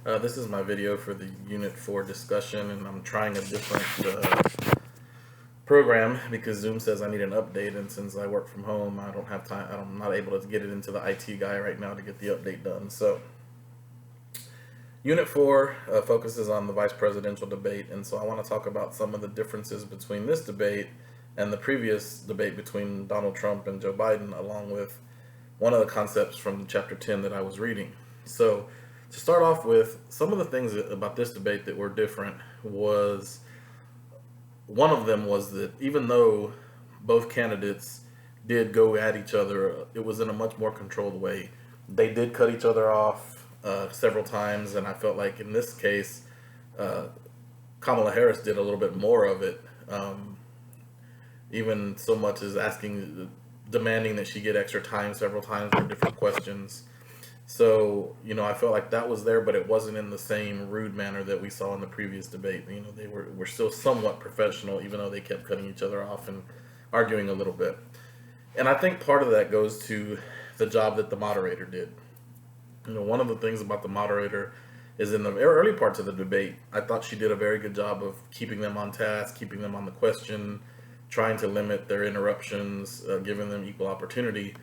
This is my video for the Unit 4 discussion, and I'm trying a different program because Zoom says I need an update, and since I work from home, I don't have time. I'm not able to get it into the IT guy right now to get the update done. So, Unit 4 focuses on the vice presidential debate, and so I want to talk about some of the differences between this debate and the previous debate between Donald Trump and Joe Biden, along with one of the concepts from chapter 10 that I was reading. So, to start off with, some of the things about this debate that were different was one of them was that even though both candidates did go at each other, it was in a much more controlled way. They did cut each other off several times, and I felt like in this case, Kamala Harris did a little bit more of it, even so much as demanding that she get extra time several times for different questions. So, I felt like that was there, but it wasn't in the same rude manner that we saw in the previous debate. They were still somewhat professional, even though they kept cutting each other off and arguing a little bit. And I think part of that goes to the job that the moderator did. One of the things about the moderator is in the early parts of the debate, I thought she did a very good job of keeping them on task, keeping them on the question, trying to limit their interruptions, giving them equal opportunity.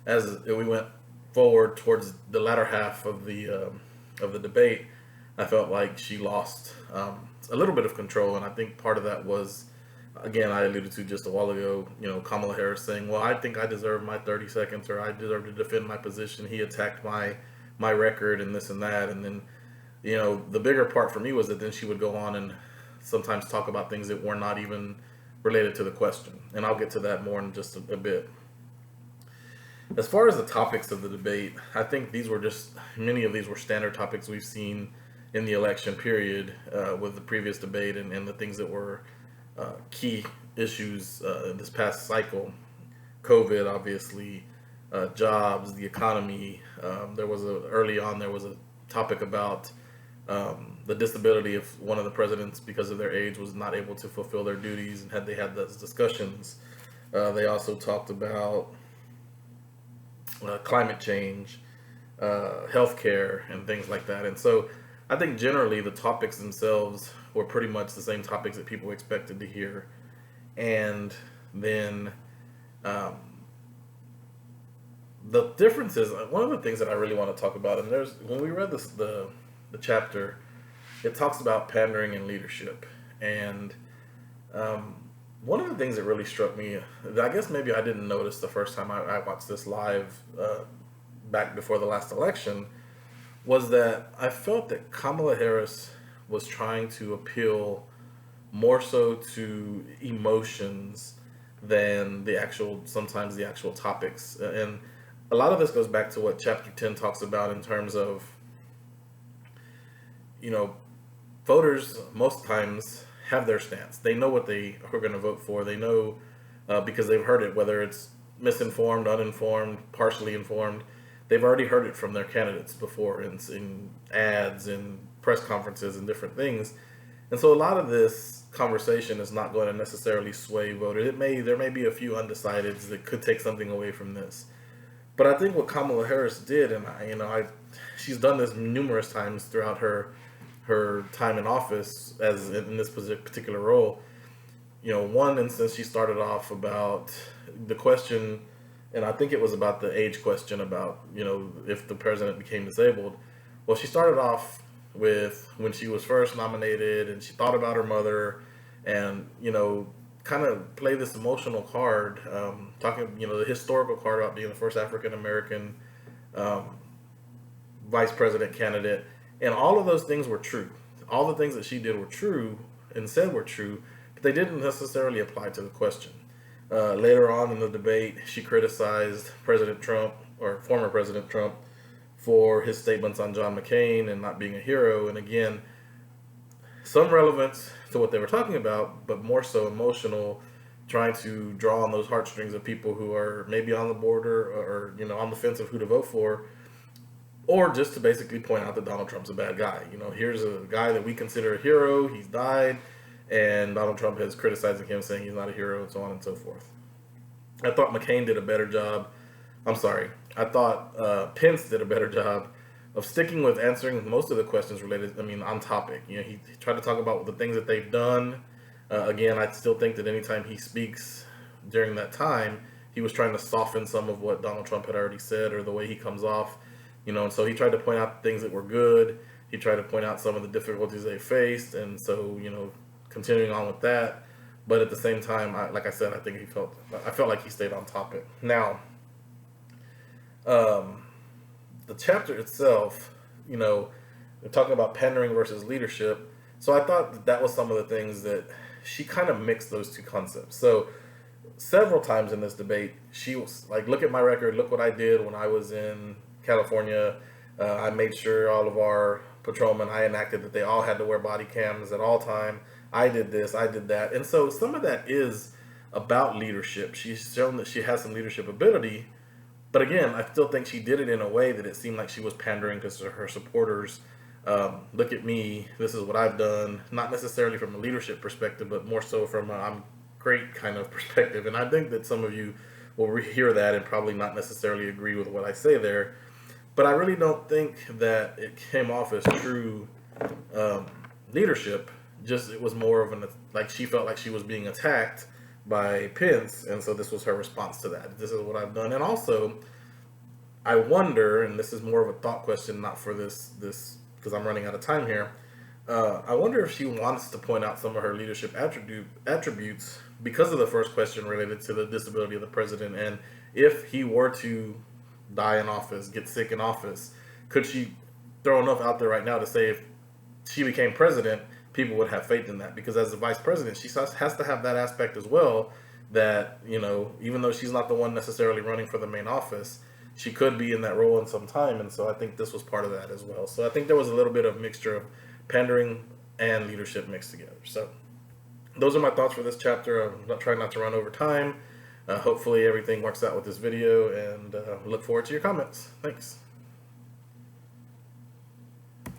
As we went forward towards the latter half of the debate, I felt like she lost a little bit of control, and I think part of that was, again, I alluded to just a while ago, Kamala Harris saying, "Well, I think I deserve my 30 seconds, or I deserve to defend my position. He attacked my record, and this and that." And then, the bigger part for me was that then she would go on and sometimes talk about things that were not even related to the question, and I'll get to that more in just a bit. As far as the topics of the debate, I think many of these were standard topics we've seen in the election period with the previous debate and the things that were key issues in this past cycle. COVID, obviously, jobs, the economy. Early on there was a topic about the disability of one of the presidents because of their age was not able to fulfill their duties, and they had those discussions. They also talked about climate change, healthcare, and things like that. And so I think generally the topics themselves were pretty much the same topics that people expected to hear. And then the differences, one of the things that I really want to talk about, and when we read the chapter, it talks about pandering and leadership. And one of the things that really struck me, I guess maybe I didn't notice the first time I watched this live back before the last election, was that I felt that Kamala Harris was trying to appeal more so to emotions than sometimes the actual topics. And a lot of this goes back to what Chapter 10 talks about in terms of, voters most times have their stance. They know what they are going to vote for. They know because they've heard it, whether it's misinformed, uninformed, partially informed. They've already heard it from their candidates before in ads and press conferences and different things. And so a lot of this conversation is not going to necessarily sway voters. There may be a few undecideds that could take something away from this. But I think what Kamala Harris did, and she's done this numerous times throughout her time in office as in this particular role. One instance she started off about the question, and I think it was about the age question about, if the president became disabled. Well, she started off with when she was first nominated and she thought about her mother and, kind of play this emotional card, talking, the historical card about being the first African-American vice president candidate. And all of those things were true. All the things that she did were true and said were true, but they didn't necessarily apply to the question. Later on in the debate, she criticized President Trump, or former President Trump, for his statements on John McCain and not being a hero. And again, some relevance to what they were talking about, but more so emotional, trying to draw on those heartstrings of people who are maybe on the border or on the fence of who to vote for, or just to basically point out that Donald Trump's a bad guy. Here's a guy that we consider a hero. He's died, and Donald Trump is criticizing him, saying he's not a hero, and so on and so forth. I thought McCain did a better job. I'm sorry. I thought Pence did a better job of sticking with answering most of the questions related, I mean, on topic. You know, he tried to talk about the things that they've done. Again, I still think that anytime he speaks during that time, he was trying to soften some of what Donald Trump had already said or the way he comes off. You know, and so he tried to point out things that were good. He tried to point out some of the difficulties they faced, and so, you know, continuing on with that. But at the same time, like I said, I felt like he stayed on topic. Now, the chapter itself, you know, they're talking about pandering versus leadership. So I thought that was some of the things that she kind of mixed those two concepts. So several times in this debate, she was like, look at my record, look what I did when I was in California. I made sure all of our patrolmen, I enacted that they all had to wear body cams at all time. I did this, I did that. And so some of that is about leadership. She's shown that she has some leadership ability, but again, I still think she did it in a way that it seemed like she was pandering to her supporters. Look at me, this is what I've done. Not necessarily from a leadership perspective, but more so from a I'm great kind of perspective. And I think that some of you will hear that and probably not necessarily agree with what I say there. But I really don't think that it came off as true leadership. Just it was more of like she felt like she was being attacked by Pence, and so this was her response to that. This is what I've done. And also, I wonder, and this is more of a thought question, not for this because I'm running out of time here. I wonder if she wants to point out some of her leadership attributes because of the first question related to the disability of the president, and if he were to die in office, get sick in office, could she throw enough out there right now to say if she became president, people would have faith in that? Because as the vice president, she has to have that aspect as well, that, you know, even though she's not the one necessarily running for the main office, she could be in that role in some time. And so I think this was part of that as well. So I think there was a little bit of mixture of pandering and leadership mixed together. So those are my thoughts for this chapter. I'm not trying not to run over time. Hopefully everything works out with this video, and look forward to your comments. Thanks.